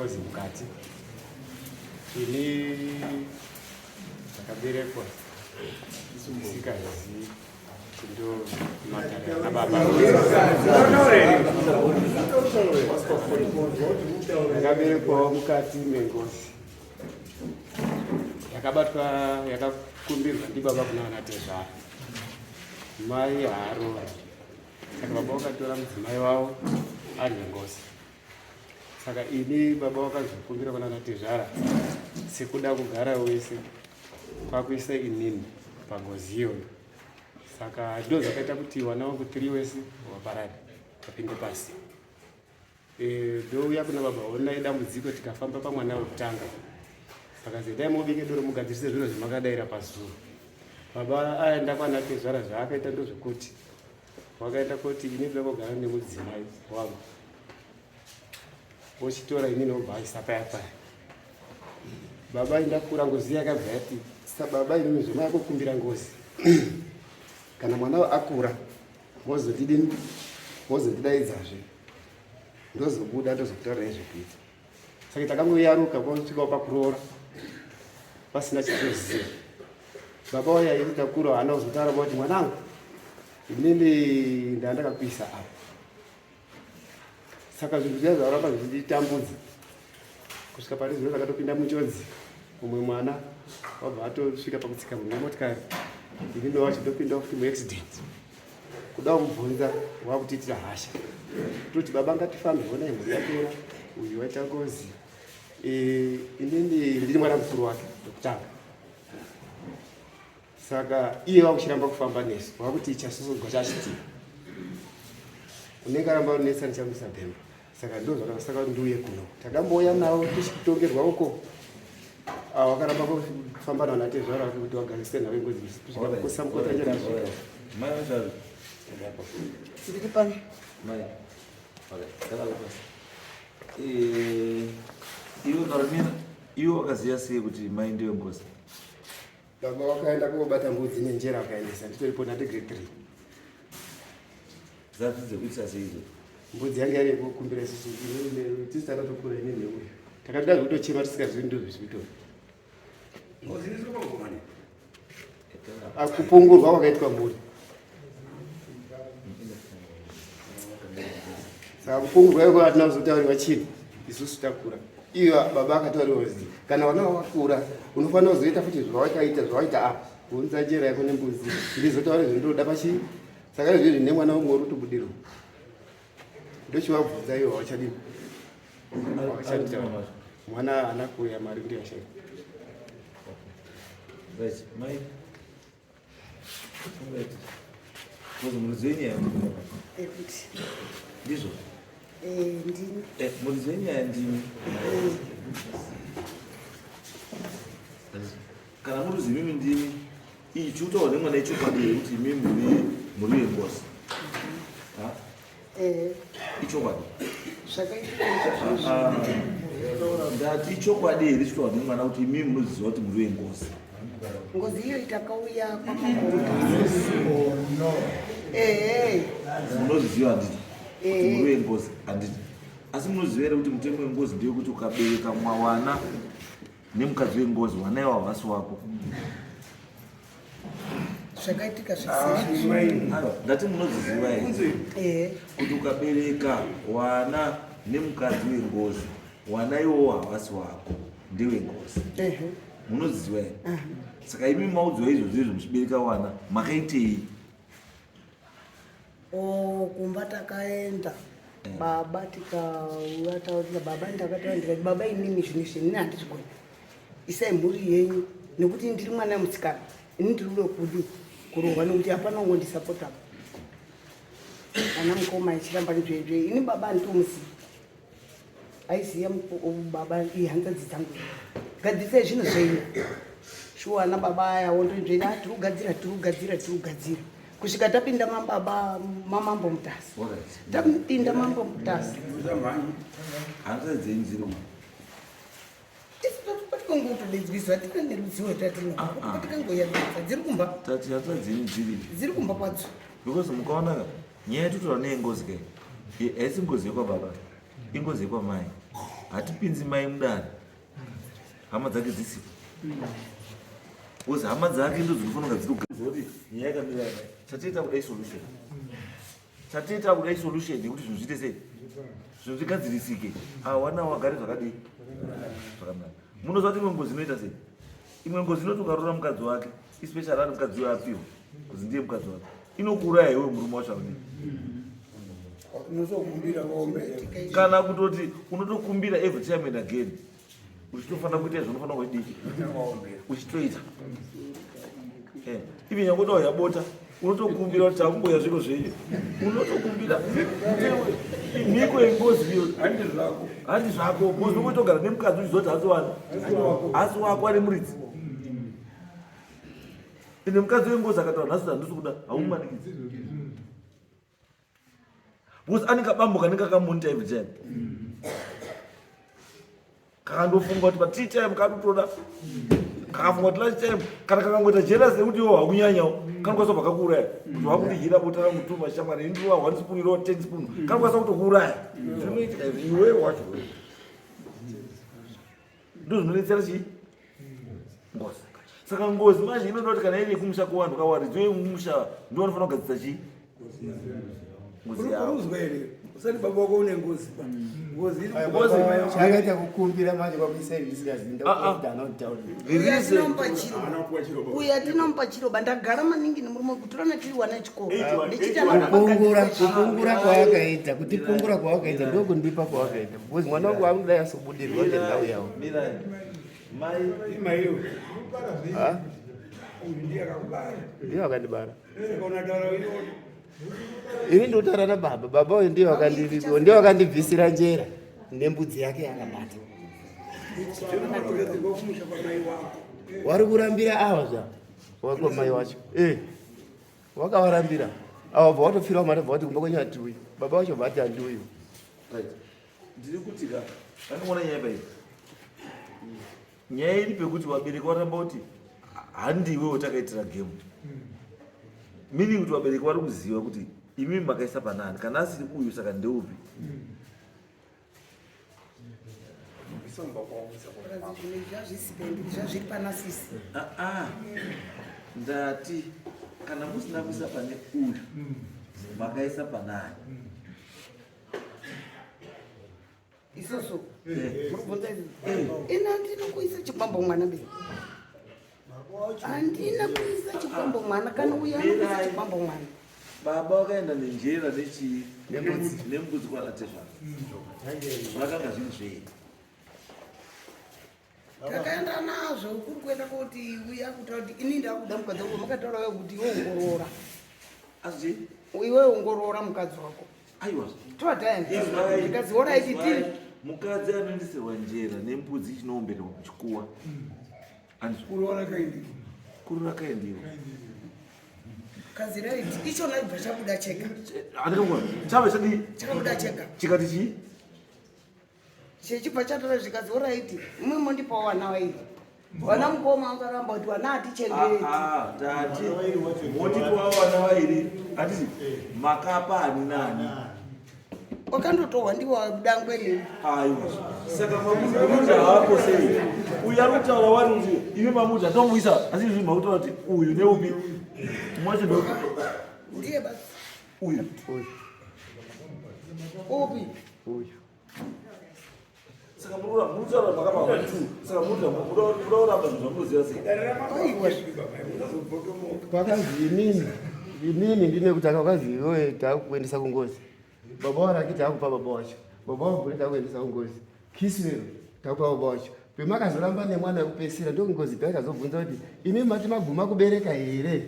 Ngozi mukati. Ini ndakaberekwa isikazi ndo matara nababa. Ndakaberekwa mukati mengozi. Yakabatwa yakakumbirwa ndibaba kuna Vanatezvara. Mai Akaroora. Saka baba wakatora mudzimai wavo ari Ngozi. Saka ini baba wakazokumbira kuna Vanatezvara sekuda kugara wese kwakuisa inini pangozi iyoyo. Saka ndo zvakaita kuti vana vangu 3 wese vaparara vapinde pasi. Ndouya kuna baba ona dambudziko tikafamba pamwana wekutanga. Saka zedai mubike doro mugadzirise zviro zvamakadaira pazuva. Baba aenda kwaNatezvara zvaakaita ndozvekuti wakaenda kuti ini ndoda kugara nemudzimai wangu. Ochitora ini nobva aisa paya paya. Baba indakura Ngozi yakabva yati baba ini zvoma yakukumbira Ngozi. Kana mwana akura mozodidini mozodidaidzazve ndozobuda ndozokutaura nezvekuita. Saka takangoyaruka kwasvika pakuroora pasina chitoziva. Baba waya itakura hana kuzotaura kuti mwanangu inini ndandakakuisa apa. Saka zvinhu zviya zvaramba zvichitambudza kusvika pane zvino takatopinda munjodzi. Umwe mwana wabva atosvika pakutsika mumotikari. Ini ndo wachitopinda kuti muaccident. Kuda kubvunza wakutitira hasha. Toti baba ngatifambe ona imwe yapera uyu waita Ngozi. Inini ndiri mwana mukuru wake ndokutanga. Saka iye wakuchiramba kufamba nesu wakuti ichasosogwa chachiti unenge aramba unetsa nichamisa bhemba. Saka ndo zvakasaka ndiuye kuno takamboya nawo tichitongerwa uko wakaramba kufamba naVanatezvara kuti wagarise nawo Ngozi kusvika kusamukota njera mai vachari tiri Pane mai iwe Karolina iwe wakaziya sei kuti mai ndiwe Ngozi? Baba wakaenda kobata mbudzi nenjera akaendesa nditoripo nati grade 3. Zati dzekuitisa seidzo Mbudzi yange yari yekukumbira isusu tisi takatokura ini neuyu takatoda zvekutochema tisingazivi ndo zvizvitori. Ngozi ndiri pangomani Kupungurwa kwakaitwa mburi. Saka kupungurwa iko hatina kuzotauriwa chini isusu takura. Iyo baba akatauriwa kuti kana vana vakura unofanira kuzoita futi zvawakaita apa kuunza njera yako nembudzi ndizotaura zvindoda pachi. Saka izvi zvine mwana umwe uri kutobudiro ndochivabvunza iwo wachadini wachaditaura mwana haana kuuya mari kuti yashai. right mai kozi murizi wenyaya ekuti ndizvo ndini murizi wenyaya ndini kana muruzi mimi ndini iyi chiutaura nemwana ichokwadi kuti mimi muri vengozi ichokwadi ndati ichokwadi here chitaura nemwana kuti mimi munoziva kuti muri vengozi. Ngozi iyo itakauya kwamambo munoziva handiti kuti muri vengozi handiti asi munoziva here kuti mutemo wengozi ndiyo kuti ukabereka mwana nemukadzi wengozi wana iwa havasi wako. zvakaitika zvisizvi ndati munodziziva here kuti ukabereka wana nemukadzi wengozi wana iwowo havasi wako ndewengozi munodziziva here. Saka imi maudziwa izvozvo izvo muchibereka wana makaitei? kumba takaenda baba tikauya taurira baba ndakataura ndikati baba inini zvinhu zvinini handichigoni isai mhuri yenyu nekuti ndiri mwana musikana ini ndiri kuda kudi kurohwa nekuti hapana ungondisapota ana mukoma ichiramba nezvezve ini baba handitomuzivi aiziva baba ihanzadzi dzangu gadzisai zvinhu zvenyu shuwa ana baba aya wondonzveni tirikugadzira kusvika tapinda mababa mamambo Mutasa tapinda mambo Mutasa hanzadzi dzenyu dziri patikangotodedziswa tina neruzivo rwatatikangoyadza dziri kumba tati hanzadzi dzenyu dziri kumba kwadzo because mukaona nyaya yatotaura neyengozi kai haisi ngozi yekwababa ingozi yekwamai hatipinzi mai mudare hama dzake dzisipo uzi hama dzake ndo dzinofanira dzinogadziwa kuti nyaya yakamira chatiita kudai solution yekuti zvinhu zviite sei zvinhu zvigadzirisike wana wagare zvakadii zvakanaka munoziva kuti imwe ngozi inoita sei imwe ngozi inoti ukaroora mukadzi wake especially ari mukadzi weapiwa kuzi ndiye mukadzi wake inokuuraya iwe murume wacho aunei kana kutoti unotokumbira every time and again uchitofanira kuita zvinofanira kuidii uchitoita ivi nyangotowa yabota unotokumbira kuti takumboya zviro zvenyu unotokumbira mhiko yengozi iyo handi zvako ngozi unoitogara nemukadzi uchizoti hasi wako ari muridzi ine mukadzi wengozi akataura nhasi handisi kuda haumumanikidzi because anenge abambuka anenge akamonita every time kakandofunga kuti tea time kadotoda kakafunga kuti lunch time kana kakangoita jealous nekuti iwo hakunyanyawo kanokwanisa kubva kakuuraya kuti wakundidyira bota ramutuma shamwari indiwa 1 spoon iro 10 spoon kanokwanisa kutokuuraya zvinoitika iwe wacho ndo zvinonetsera chii ngozi saka ngozi manje inoda kuti kana ine kumusha kuvanhu kawaridzi uye mumusha ndo vanofanira kugadzisa chii ngozi yavo usati baba wako une ngozi chakaita kukumbira manje kwakuisa uyu atinomupa chiroba ndagara maningi nemurume kutorana tiri wana chikoro kupungura kwawakaita kuti pungura kwawakaita ndokundipa kwawakaita because mwana wangu anodai asobudirwa nendau yavo ndiye wakandibara ini ndotaura nababa baba uyu ndiye wakandibvisira njera nembudzi yake yakabata wari kurambira ava zva wako mai wacho wakavarambira ava bva watopfirawo mari bva wati kumba kwenyu hatiuyi baba wacho bva ati handiuyi ndiri kutika anoona nyaya pai nyaya iri pekuti wabereki waramba kuti handiwewo takaitira gemu meaning kuti wabereki vari kuziva kuti imi makaisa panani kana asiri uyu saka ndeupi zvazviri panasisi ndati kana musina kuisa pane uyu makaisa panani isoso muribvunza ina ndinokuisa chikwambo mwana be handina kuisa chikwambo mwana kana uya anokuisa chikwambo mwana baba wakaenda nenjera nechii nembudzi kwaratezva vakanga zviri zvei takaenda nazvo kuri kuenda kuti uya kutaura kuti ini ndakuda mukadzi wako makataurawo kuti iwe ongorora asi iwe ongorora mukadzi wako aiwa toataendikaziora aiti tiri mukadzi anoendesirwa njera nembudzi chinoomberwa kuchikuwa kuru rakaendiwa kazi raiti ichona ibva chabuda chega chava chadii chakabuda chega chikati chii chechibva chatora zvikazi oraiti mumwe mondipawo wana wairi wana mukoma angaramba kuti wana hatichengereti tati motipawo wana wairi hatiti makapa ani nani wakandotorwa ndiwa dangweni aiwa saka mamuja haako sei uyu ari kutaura wari kuti imi mamuja tomuisa asi izvi makutaura kuti uyu neupi mwacho ndeupi ndiye basi uyu upi uyu saka murutaura makapa saka mudauramba zvinhu zvamunoziva sei kwakazi inini ndine kutaka kwakazi iwe takuendesa kungozi baba warakiti akupa baba wacho baba wabvure takuendesa kungozi kisi lero takupa baba wacho pemakazoramba nemwana wekupesira ndokungozi paikazobvunza kuti imi mati maguma kubereka here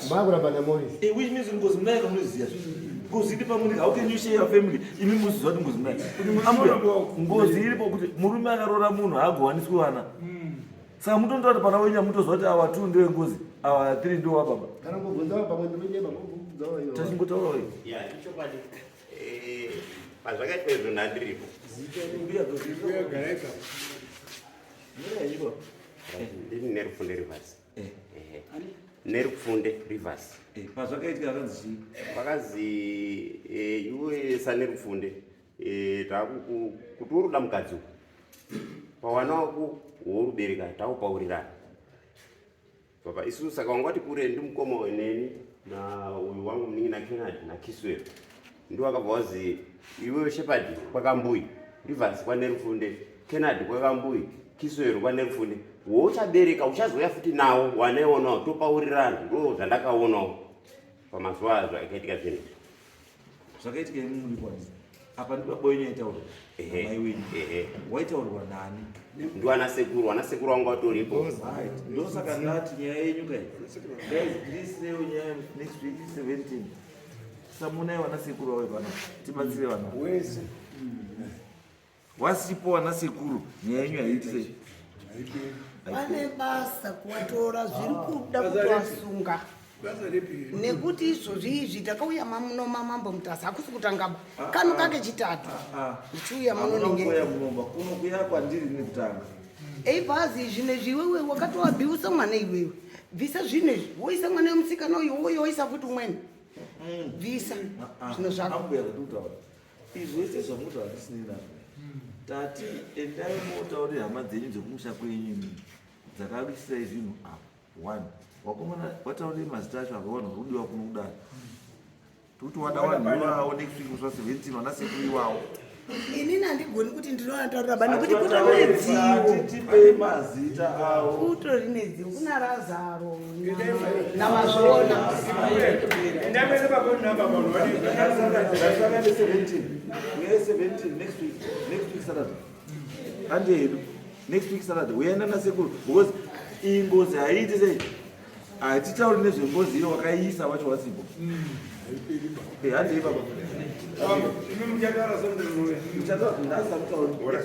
makuramba namorisi which means ngozi munaika munoziva ngozi iri pamunika how can you share your family imi muziziva kuti ngozi munaika ngozi iripo kuti murume akaroora munhu haagowaniswi vana saka mutondoa kuti pana wenya mutoziva kuti awa 2 ndewengozi awa 3 ndo wababa kana kubvunza pamwe ndinonyema tachingotaura ichokwadi pazvakaitwa izvo ndandiripo ndini nerufunde rivers nerufunde rivers pazvakaitika akanzi chii vakazi iwe sanerufunde kuti uruda mukadzi pawana wako woubereka taupaurirana baba isusu saka wangati kure ndi mukoma neni na uyu wangu mningi na Kennedy na Kiswero ndio akabva wazi iwewe Shepherd kwakambuyi Rivers kwa Nerufunde Kennedy kwakambuyi Kiswero kwa Nerufunde wochabereka uchazoya futi nawo wanaiwonawo topaurirana ndo zvandakaonawo pamazuva azvo akaitika zvinhu zvakaitika muri kwanisa apa ndi baba wenyu aitaurwa mai wenyu waitaurwa nani ndiwana sekuru wangu watoripo ndo saka ndati nyaya yenyu kai ndisirewo nyaya next week 17 samunai wana sekuru wawe pano tibatsire vana wese wasipo wana sekuru nyaya yenyu haiti sei pane basa kuvatora zviri kuda kuvasunga nekuti izvozvi izvi takauya muno mamambo Mutasa hakusi kutanga kano kake chitatu ichiuya munonengera kunokuya kwandiri nekutanga eibhazi zvinezvi iwewe wakatowabhiusa mwana iwewe bvisa zvinezvi woisa mwana wemusikana uyu woisa futi umweni bvisa zvino zvako izvi wese zvamuti hatisinina tati endai motaurira hama dzenyu dzekumusha kwenyu dzakabisai zvinhu apa 1 wakomana wataurire mazita acho akaona rudiwa kunokudaro tuti wada wanhuwawo next week uswa 17 wana sekuru iwawo inini handigoni kuti ndinoataurira bani kuti kutori nedzivo tipei mazita avo kutori nedzivo kuna Razaro namazvona ndamese pakonamba vanhu Saturday 17 we 17 next week Saturday ande hedu next week Saturday uyaenda nasekuru because ingozi haiti sei hatitauri nezvengozi iyo wakaisa wacho wasipo handei baba imi muchataura muchataura ndasakutaura